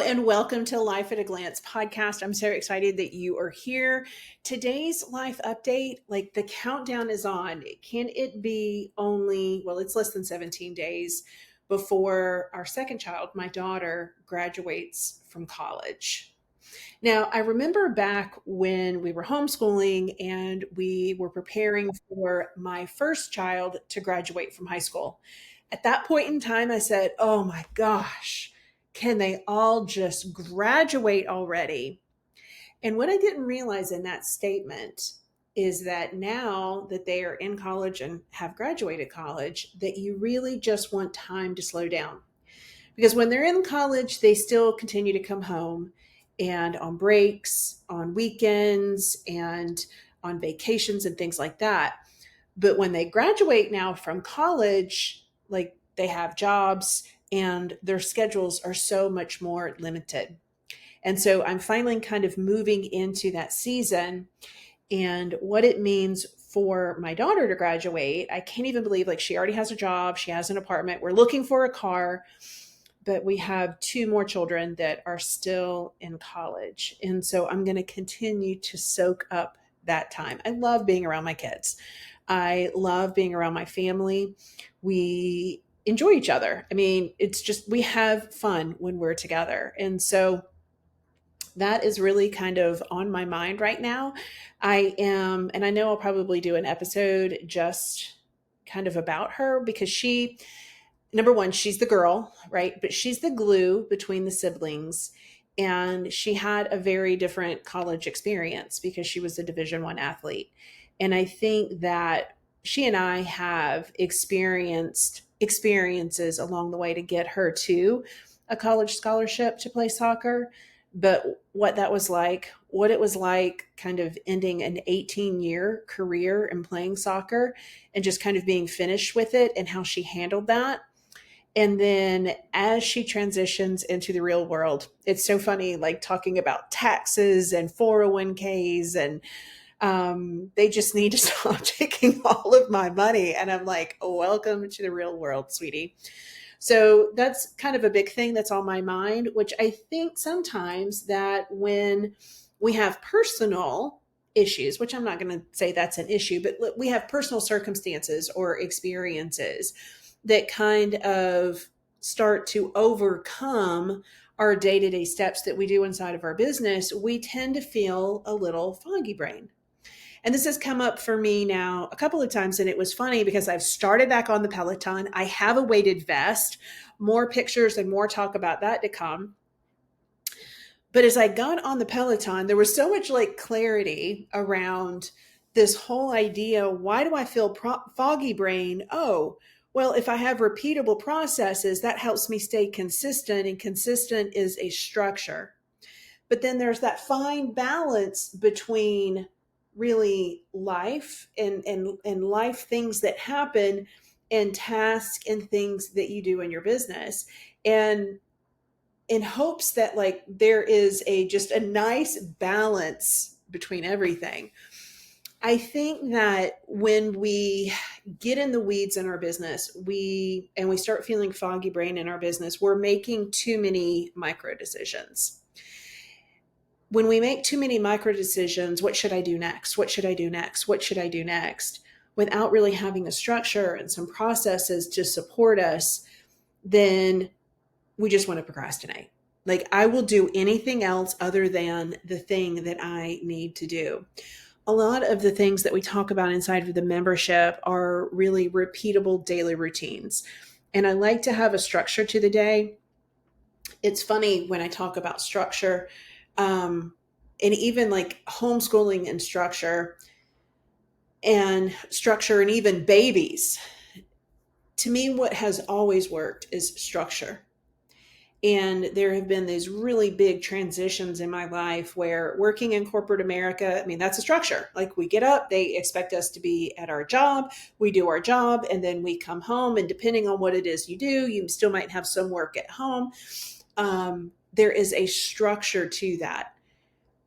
and welcome to Life at a Glance podcast. I'm so excited that you are here. Today's life update, like the countdown is on. Can it be only, well, it's less than 17 days before our second child, my daughter, graduates from college. Now, I remember back when we were homeschooling and we were preparing for my first child to graduate from high school. At that point in time, I said, oh my gosh, can they all just graduate already? And what I didn't realize in that statement is that now that they are in college and have graduated college, that you really just want time to slow down. Because when they're in college, they still continue to come home and on breaks, on weekends, and on vacations and things like that. But when they graduate now from college, like they have jobs and their schedules are so much more limited. And so I'm finally kind of moving into that season and what it means for my daughter to graduate. I can't even believe like she already has a job, she has an apartment, we're looking for a car, but we have two more children that are still in college. And so I'm going to continue to soak up that time. I love being around my kids. I love being around my family. We enjoy each other. I mean, it's just, we have fun when we're together. And so that is really kind of on my mind right now. And I know I'll probably do an episode just kind of about her because she, number one, she's the girl, right? But she's the glue between the siblings. And she had a very different college experience because she was a Division I athlete. And I think that she and I have experienced experiences along the way to get her to a college scholarship to play soccer. But what that was like, what it was like kind of ending an 18-year career in playing soccer and just kind of being finished with it and how she handled that. And then as she transitions into the real world, it's so funny, like talking about taxes and 401ks and they just need to stop taking all of my money. And I'm like, welcome to the real world, sweetie. So that's kind of a big thing that's on my mind, which I think sometimes that when we have personal issues, which I'm not going to say that's an issue, but we have personal circumstances or experiences that kind of start to overcome our day-to-day steps that we do inside of our business, we tend to feel a little foggy brain. And this has come up for me now a couple of times. And it was funny because I've started back on the Peloton. I have a weighted vest, more pictures and more talk about that to come. But as I got on the Peloton, there was so much like clarity around this whole idea. Why do I feel foggy brain? Oh, well, if I have repeatable processes, that helps me stay consistent, and consistent is a structure. But then there's that fine balance between really life and life things that happen and tasks and things that you do in your business. And in hopes that like there is just a nice balance between everything. I think that when we get in the weeds in our business, we start feeling foggy brain in our business, we're making too many micro decisions. When we make too many micro decisions, what should I do next? What should I do next? What should I do next? Without really having a structure and some processes to support us, then we just want to procrastinate. Like I will do anything else other than the thing that I need to do. A lot of the things that we talk about inside of the membership are really repeatable daily routines. And I like to have a structure to the day. It's funny when I talk about structure, and even like homeschooling and structure and even babies. To me, what has always worked is structure. And there have been these really big transitions in my life where working in corporate America, I mean, that's a structure. Like we get up, they expect us to be at our job, we do our job, and then we come home. And depending on what it is you do, you still might have some work at home. There is a structure to that.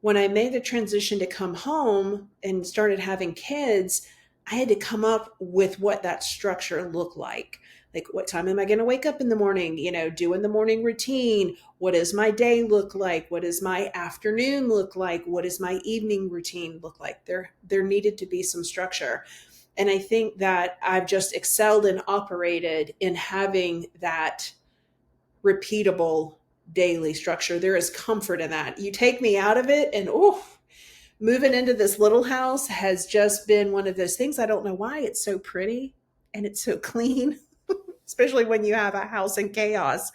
When I made the transition to come home and started having kids, I had to come up with what that structure looked like. Like, what time am I going to wake up in the morning? Doing the morning routine. What does my day look like? What does my afternoon look like? What does my evening routine look like? There needed to be some structure. And I think that I've just excelled and operated in having that repeatable daily structure. There is comfort in that. You take me out of it, and moving into this little house has just been one of those things. I don't know why it's so pretty and it's so clean, especially when you have a house in chaos.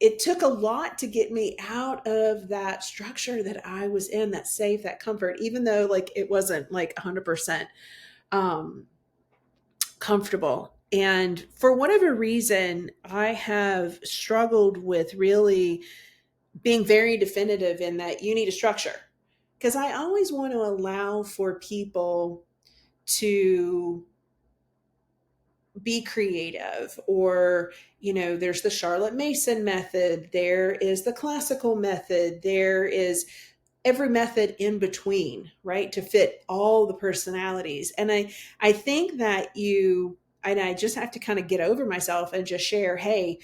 It took a lot to get me out of that structure that I was in, that safe, that comfort, even though like it wasn't like 100% comfortable. And for whatever reason, I have struggled with really being very definitive in that you need a structure, because I always want to allow for people to be creative, or there's the Charlotte Mason method, there is the classical method, there is every method in between, right, to fit all the personalities. And I think that and I just have to kind of get over myself and just share, hey,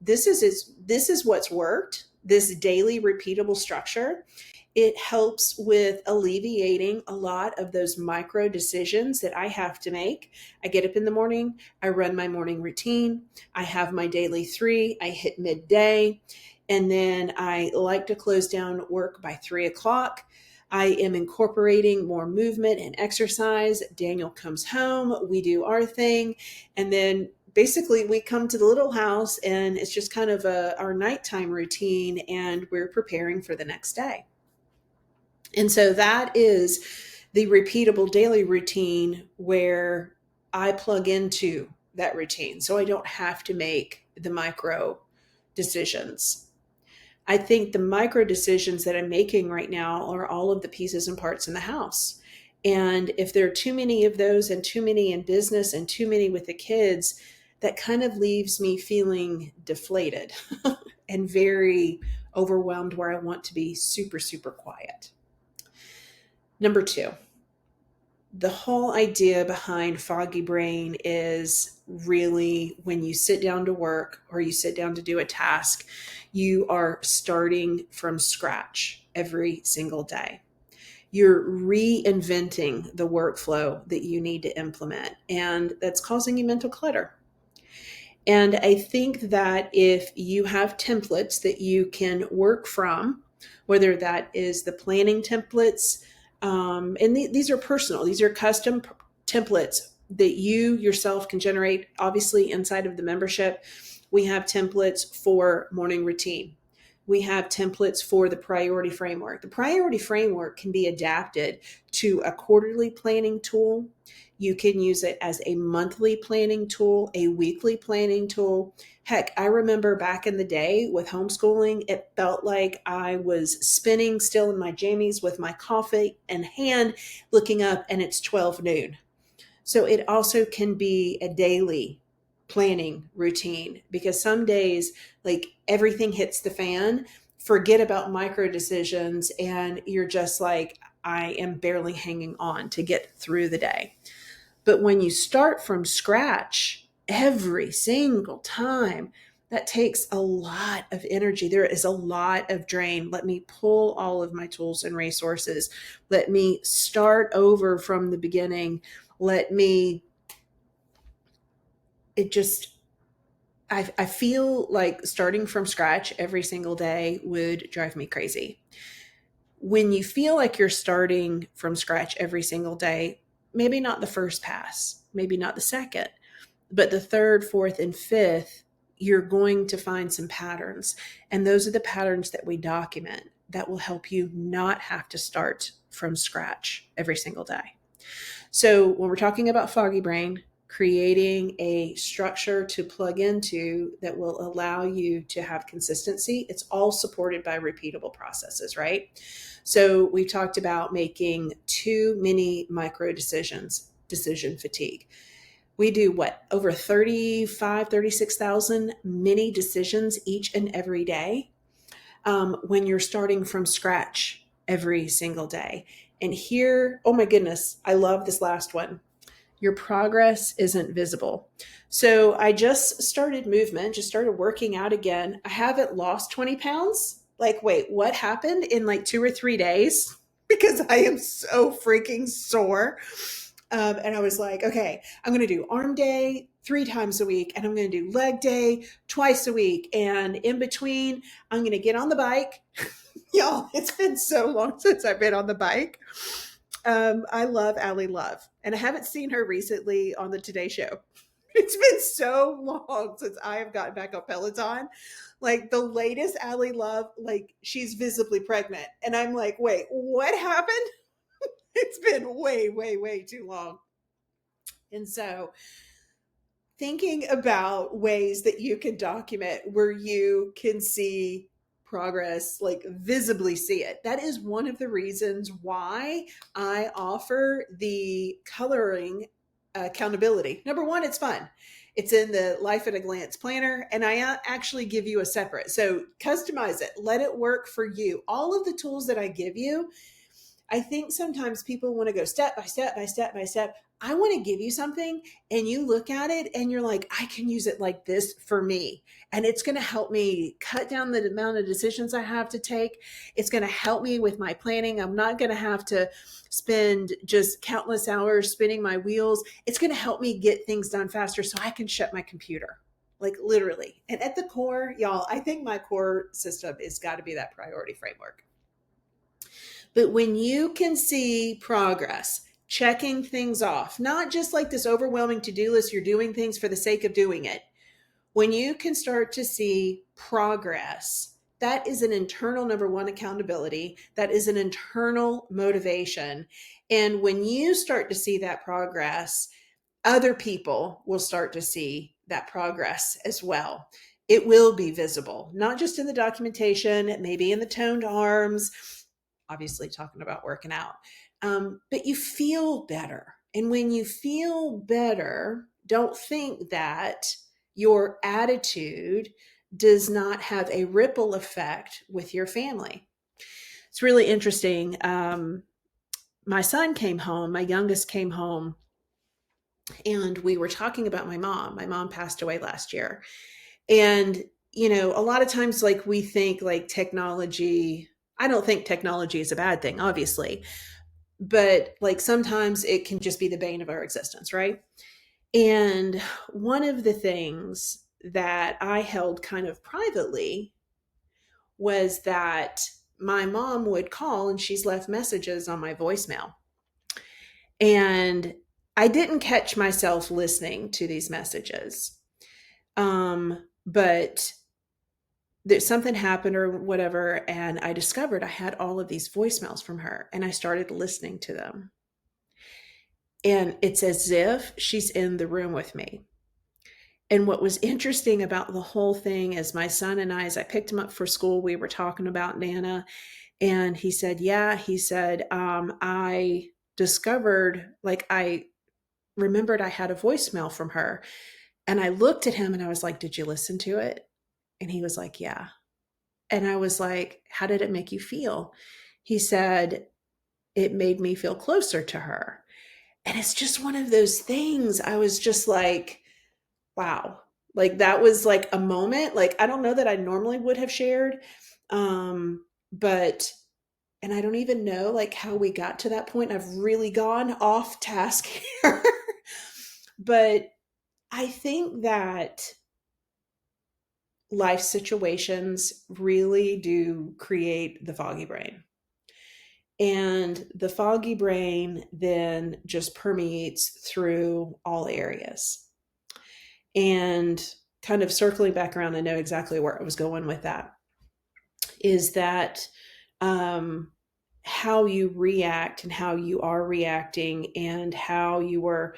this is what's worked, this daily repeatable structure. It helps with alleviating a lot of those micro decisions that I have to make. I get up in the morning, I run my morning routine, I have my daily 3, I hit midday, and then I like to close down work by 3 o'clock. I am incorporating more movement and exercise. Daniel comes home, we do our thing, and then basically we come to the little house and it's just kind of our nighttime routine, and we're preparing for the next day. And so that is the repeatable daily routine where I plug into that routine so I don't have to make the micro decisions. I think the micro decisions that I'm making right now are all of the pieces and parts in the house. And if there are too many of those, and too many in business and too many with the kids, that kind of leaves me feeling deflated and very overwhelmed, where I want to be super, super quiet. Number 2, the whole idea behind foggy brain is really when you sit down to work or you sit down to do a task, you are starting from scratch every single day. You're reinventing the workflow that you need to implement, and that's causing you mental clutter. And I think that if you have templates that you can work from, whether that is the planning templates, and these are personal, these are custom templates that you yourself can generate. Obviously, inside of the membership, we have templates for morning routine. We have templates for the priority framework. The priority framework can be adapted to a quarterly planning tool. You can use it as a monthly planning tool, a weekly planning tool. Heck, I remember back in the day with homeschooling, it felt like I was spinning still in my jammies with my coffee in hand, looking up, and it's 12 noon. So it also can be a daily planning routine, because some days, like, everything hits the fan, forget about micro decisions, and you're just like, I am barely hanging on to get through the day. But when you start from scratch every single time, that takes a lot of energy. There is a lot of drain. Let me pull all of my tools and resources. Let me start over from the beginning. I feel like starting from scratch every single day would drive me crazy. When you feel like you're starting from scratch every single day, maybe not the first pass, maybe not the second, but the third, fourth, and fifth, you're going to find some patterns. And those are the patterns that we document that will help you not have to start from scratch every single day. So when we're talking about foggy brain, creating a structure to plug into that will allow you to have consistency, it's all supported by repeatable processes, right? So we've talked about making too many micro decisions, decision fatigue. We do over 36,000 mini decisions each and every day when you're starting from scratch every single day. And here, oh my goodness, I love this last one. your progress isn't visible. So I just started movement, just started working out again. I haven't lost 20 pounds. Like, wait, what happened in like 2 or 3 days? Because I am so freaking sore. And I was like, okay, I'm going to do arm day 3 times a week, and I'm going to do leg day twice a week. And in between, I'm going to get on the bike. Y'all, it's been so long since I've been on the bike. I love Allie Love, and I haven't seen her recently on the Today Show. It's been so long since I have gotten back on Peloton. Like the latest Allie Love, like she's visibly pregnant. And I'm like, wait, what happened? It's been way, way, way too long. And so thinking about ways that you can document where you can see progress, like visibly see it. That is one of the reasons why I offer the coloring accountability. Number one, it's fun. It's in the Life at a Glance planner, and I actually give you a separate. So customize it, let it work for you. All of the tools that I give you, I think sometimes people want to go step by step by step by step. I want to give you something and you look at it and you're like, I can use it like this for me. And it's going to help me cut down the amount of decisions I have to take. It's going to help me with my planning. I'm not going to have to spend just countless hours spinning my wheels. It's going to help me get things done faster so I can shut my computer, like literally. And at the core, y'all, I think my core system has got to be that priority framework. But when you can see progress, checking things off, not just like this overwhelming to-do list, you're doing things for the sake of doing it. When you can start to see progress, that is an internal, number one, accountability. That is an internal motivation. And when you start to see that progress, other people will start to see that progress as well. It will be visible, not just in the documentation, maybe in the toned arms, obviously talking about working out. But you feel better. And when you feel better, don't think that your attitude does not have a ripple effect with your family. It's really interesting. My son came home, my youngest came home, and we were talking about my mom. My mom passed away last year. And, you know, a lot of times, like we think like technology, I don't think technology is a bad thing, obviously, but like sometimes it can just be the bane of our existence, right? And one of the things that I held kind of privately was that my mom would call and she's left messages on my voicemail. And I didn't catch myself listening to these messages. But there's something happened or whatever, and I discovered I had all of these voicemails from her, and I started listening to them. And it's as if she's in the room with me. And what was interesting about the whole thing is my son and I, as I picked him up for school, we were talking about Nana, and he said, yeah, he said, I discovered, like, I remembered I had a voicemail from her. And I looked at him and I was like, did you listen to it? And he was like, yeah. And I was like, how did it make you feel? He said, it made me feel closer to her. And it's just one of those things. I was just like, wow. Like that was like a moment. Like, I don't know that I normally would have shared. But, and I don't even know like how we got to that point. I've really gone off task here. But I think that life situations really do create the foggy brain. And the foggy brain then just permeates through all areas. And kind of circling back around, I know exactly where I was going with that, is that how you react and how you are reacting and how you are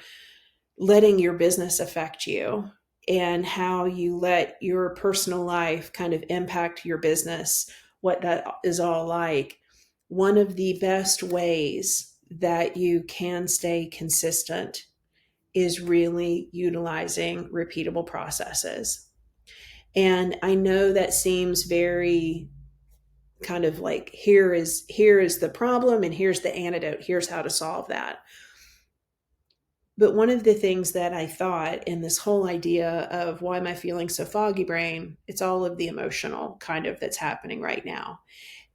letting your business affect you and how you let your personal life kind of impact your business, what that is all like. One of the best ways that you can stay consistent is really utilizing repeatable processes. And I know that seems very kind of like, here is the problem and here's the antidote, here's how to solve that. But one of the things that I thought in this whole idea of why am I feeling so foggy brain, it's all of the emotional kind of that's happening right now.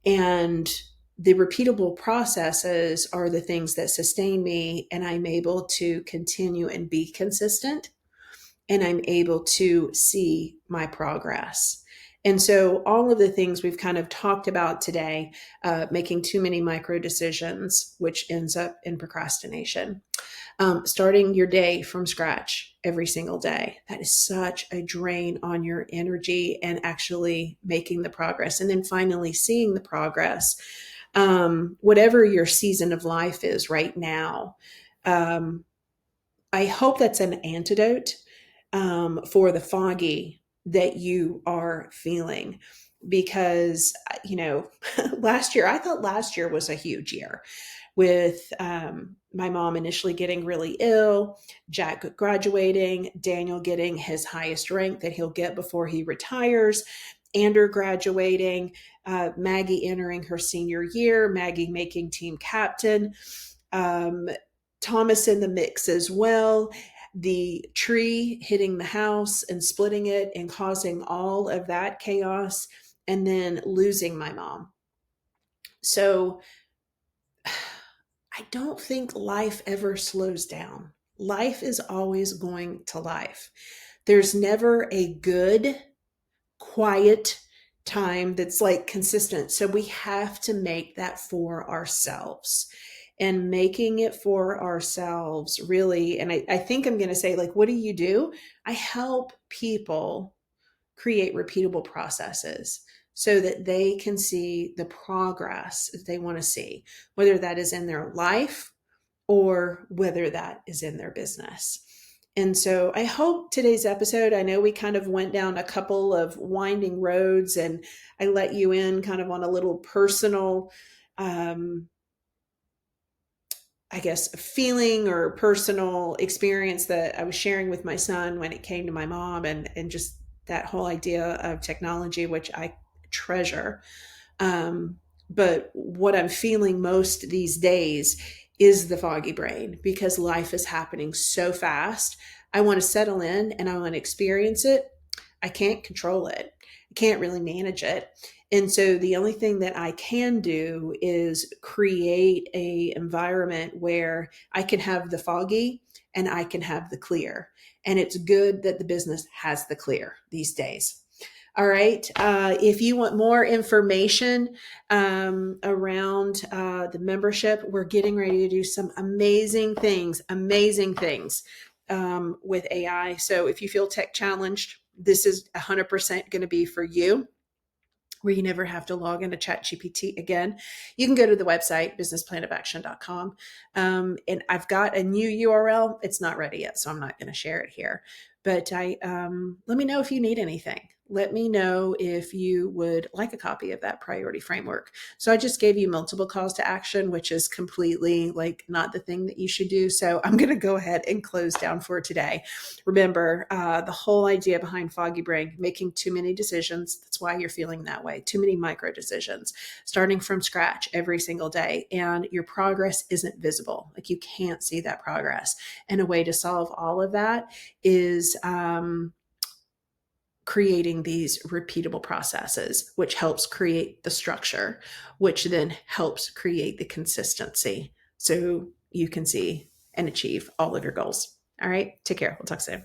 And the repeatable processes are the things that sustain me, and I'm able to continue and be consistent, and I'm able to see my progress. And so, all of the things we've kind of talked about today, making too many micro decisions, which ends up in procrastination, starting your day from scratch every single day. That is such a drain on your energy and actually making the progress. And then finally seeing the progress, whatever your season of life is right now. I hope that's an antidote for the foggy that you are feeling. Because, I thought last year was a huge year with my mom initially getting really ill, Jack graduating, Daniel getting his highest rank that he'll get before he retires, Andrew graduating, Maggie entering her senior year, Maggie making team captain, um, Thomas in the mix as well, the tree hitting the house and splitting it and causing all of that chaos, and then losing my mom. So I don't think life ever slows down. Life is always going to life. There's never a good, quiet time that's like consistent. So we have to make that for ourselves. And making it for ourselves really, and I think I'm going to say, like, what do? I help people create repeatable processes so that they can see the progress that they want to see, whether that is in their life or whether that is in their business. And so I hope today's episode, I know we kind of went down a couple of winding roads, and I let you in kind of on a little personal, feeling or personal experience that I was sharing with my son when it came to my mom, and just that whole idea of technology, which I treasure. But what I'm feeling most these days is the foggy brain, because life is happening so fast. I want to settle in and I want to experience it. I can't control it. I can't really manage it. And so the only thing that I can do is create a environment where I can have the foggy and I can have the clear. And it's good that the business has the clear these days. All right. If you want more information around the membership, we're getting ready to do some amazing things with AI. So if you feel tech challenged, this is 100% going to be for you, where you never have to log into ChatGPT again. You can go to the website, businessplanofAction.com. And I've got a new URL. It's not ready yet, so I'm not going to share it here. But let me know if you need anything. Let me know if you would like a copy of that priority framework. So I just gave you multiple calls to action, which is completely like not the thing that you should do. So I'm going to go ahead and close down for today. Remember, the whole idea behind foggy brain, making too many decisions. That's why you're feeling that way. Too many micro decisions, starting from scratch every single day. And your progress isn't visible. Like, you can't see that progress. And a way to solve all of that is creating these repeatable processes, which helps create the structure, which then helps create the consistency so you can see and achieve all of your goals. All right. Take care. We'll talk soon.